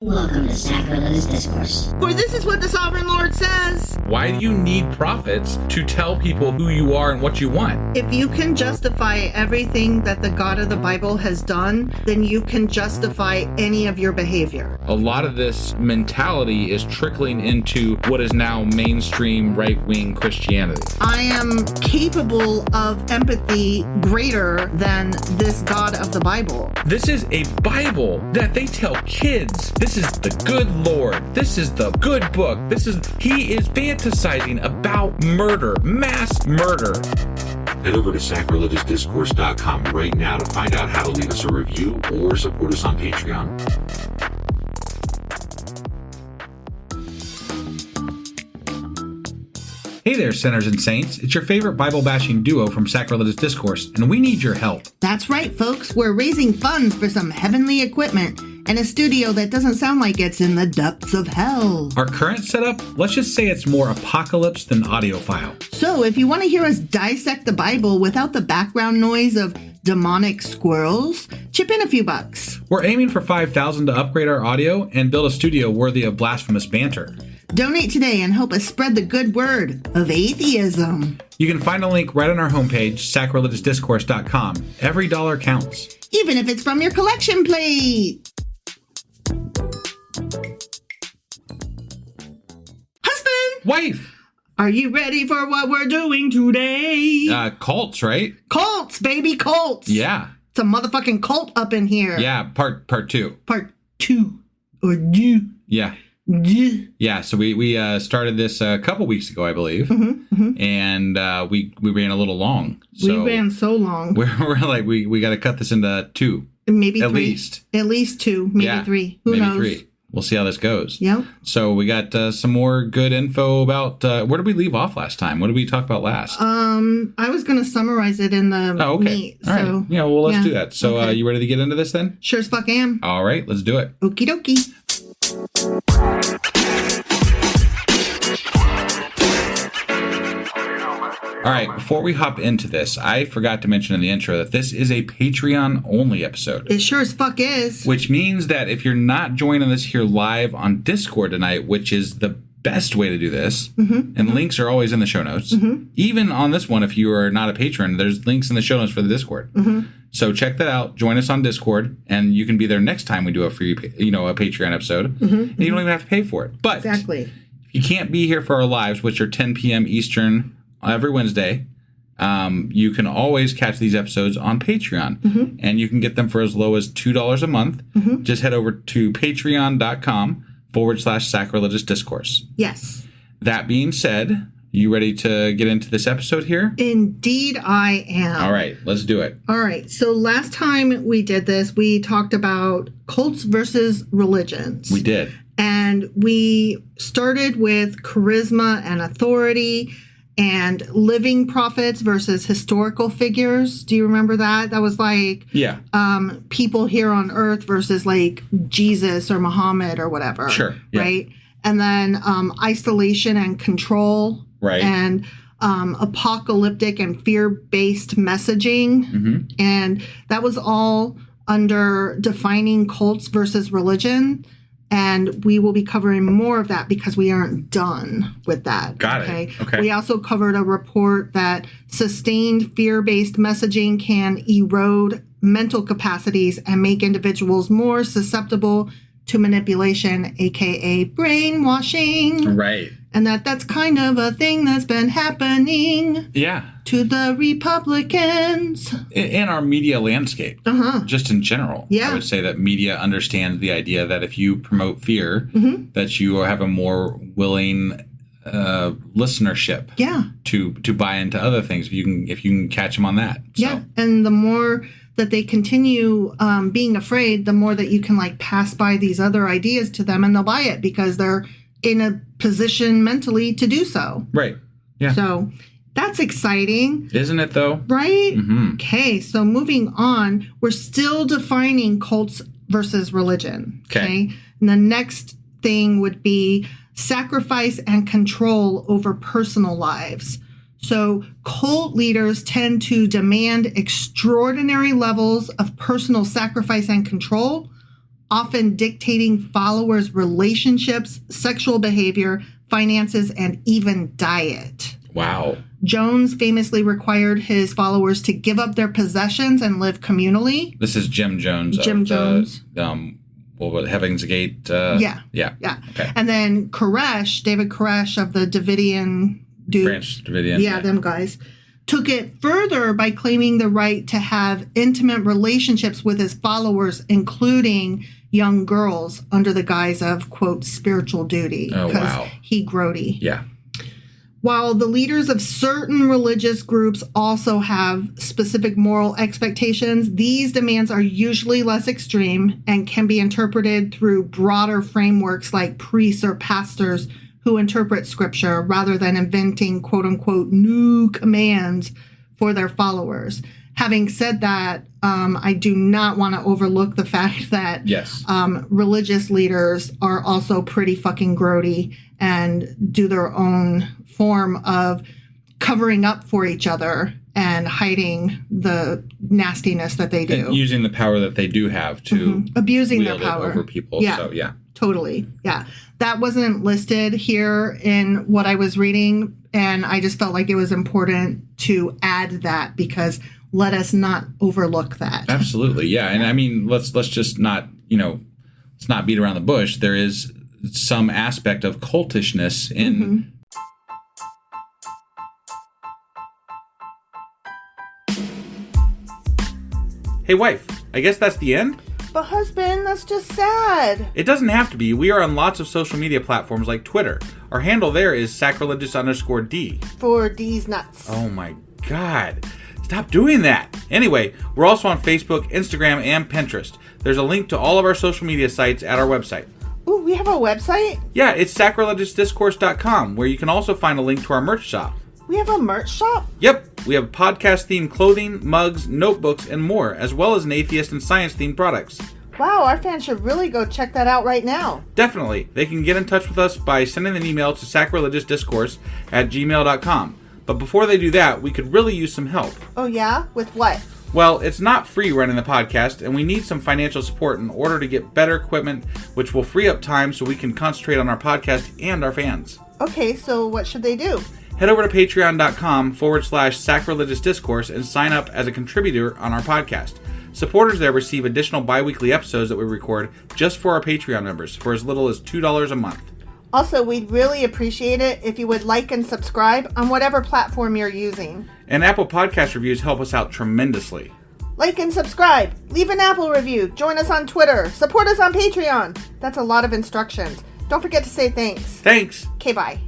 Welcome to Sacrilegious Discourse. For this is what the Sovereign Lord says. Why do you need prophets to tell people who you are and what you want? If you can justify everything that the God of the Bible has done, then you can justify any of your behavior. A lot of this mentality is trickling into what is now mainstream right-wing Christianity. I am capable of empathy greater than this God of the Bible. This is a Bible that they tell kids. This is the good Lord. This is the good book. He is fantasizing about murder, mass murder. Head over to sacrilegiousdiscourse.com right now to find out how to leave us a review or support us on Patreon. Hey there, sinners and saints. It's your favorite Bible-bashing duo from Sacrilegious Discourse, and we need your help. That's right, folks. We're raising funds for some heavenly equipment and a studio that doesn't sound like it's in the depths of hell. Our current setup, let's just say it's more apocalypse than audiophile. So if you want to hear us dissect the Bible without the background noise of demonic squirrels, chip in a few bucks. We're aiming for $5,000 to upgrade our audio and build a studio worthy of blasphemous banter. Donate today and help us spread the good word of atheism. You can find a link right on our homepage, sacrilegiousdiscourse.com. Every dollar counts. Even if it's from your collection plate. Husband! Wife! Are you ready for what we're doing today? Cults, right? Cults, baby, cults! Yeah. It's a motherfucking cult up in here. Yeah, part two. Part two. Or do. Yeah. Yeah, so we started this a couple weeks ago, I believe, and we ran a little long. So we ran so long. We're like, we got to cut this into two. Maybe at three. least. At least two, maybe three. Who knows? Maybe three. We'll see how this goes. Yep. So we got some more good info about, where did we leave off last time? What did we talk about last? I was going to summarize it in the meet. All right. So, yeah, well, let's do that. So you ready to get into this then? Sure as fuck am. All right, let's do it. Okie dokie. All right, before we hop into this, I forgot to mention in the intro that this is a Patreon-only episode. It sure as fuck is. Which means that if you're not joining us here live on Discord tonight, which is the best way to do this, and links are always in the show notes. Even on this one, if you are not a patron, there's links in the show notes for the Discord. So check that out. Join us on Discord, and you can be there next time we do a free, a Patreon episode. And you don't even have to pay for it. But exactly. If you can't be here for our lives, which are 10 p.m. Eastern every Wednesday, you can always catch these episodes on Patreon. And you can get them for as low as $2 a month. Just head over to patreon.com/sacrilegious discourse. Yes. That being said, you ready to get into this episode here? Indeed, I am. All right, let's do it. All right. So last time we did this, we talked about cults versus religions. We did. And we started with charisma and authority and living prophets versus historical figures. Do you remember that? That was like people here on earth versus like Jesus or Muhammad or whatever. Sure. Yeah. Right? And then isolation and control. Right. And apocalyptic and fear-based messaging. And that was all under defining cults versus religion. And we will be covering more of that because we aren't done with that. Got it. Okay. We also covered a report that sustained fear-based messaging can erode mental capacities and make individuals more susceptible to manipulation, aka brainwashing. Right. And that's kind of a thing that's been happening. Yeah. To the Republicans. In our media landscape. Just in general. Yeah. I would say that media understands the idea that if you promote fear, that you have a more willing listenership. Yeah. To buy into other things if you can catch them on that. So. Yeah. And the more that they continue being afraid, the more that you can like pass by these other ideas to them and they'll buy it because they're in a position mentally to do so. Right. Yeah. So that's exciting. Isn't it though? Right? Okay. So moving on, we're still defining cults versus religion. Okay. And the next thing would be sacrifice and control over personal lives. So cult leaders tend to demand extraordinary levels of personal sacrifice and control, often dictating followers' relationships, sexual behavior, finances, and even diet. Wow. Jones famously required his followers to give up their possessions and live communally. This is Jim Jones. Jones. Heaven's Gate? Yeah. Okay. And then David Koresh of the Davidian dude. Branch Davidian. Yeah, them guys. Took it further by claiming the right to have intimate relationships with his followers, including young girls, under the guise of, quote, spiritual duty. Oh, wow. He grody. Yeah. While the leaders of certain religious groups also have specific moral expectations, these demands are usually less extreme and can be interpreted through broader frameworks like priests or pastors who interpret scripture rather than inventing quote-unquote new commands for their followers. Having said that, I do not want to overlook the fact that religious leaders are also pretty fucking grody and do their own form of covering up for each other and hiding the nastiness that they do. And using the power that they do have to abusing their power over people. Yeah. So, yeah. Totally. Yeah. That wasn't listed here in what I was reading, and I just felt like it was important to add that because let us not overlook that. Absolutely. Yeah. And I mean, let's just not, let's not beat around the bush. There is some aspect of cultishness in Hey, wife, I guess that's the end? But husband, that's just sad. It doesn't have to be. We are on lots of social media platforms like Twitter. Our handle there is sacrilegious_D. For D's nuts. Oh my God. Stop doing that. Anyway, we're also on Facebook, Instagram, and Pinterest. There's a link to all of our social media sites at our website. Ooh, we have a website? Yeah, it's sacrilegiousdiscourse.com, where you can also find a link to our merch shop. We have a merch shop? Yep, we have podcast-themed clothing, mugs, notebooks, and more, as well as an atheist and science-themed products. Wow, our fans should really go check that out right now. Definitely. They can get in touch with us by sending an email to sacrilegiousdiscourse@gmail.com. But before they do that, we could really use some help. Oh yeah? With what? Well, it's not free running the podcast, and we need some financial support in order to get better equipment, which will free up time so we can concentrate on our podcast and our fans. Okay, so what should they do? Head over to patreon.com/sacrilegious discourse and sign up as a contributor on our podcast. Supporters there receive additional bi-weekly episodes that we record just for our Patreon members for as little as $2 a month. Also, we'd really appreciate it if you would like and subscribe on whatever platform you're using. And Apple Podcast reviews help us out tremendously. Like and subscribe. Leave an Apple review. Join us on Twitter. Support us on Patreon. That's a lot of instructions. Don't forget to say thanks. Thanks. Okay, bye.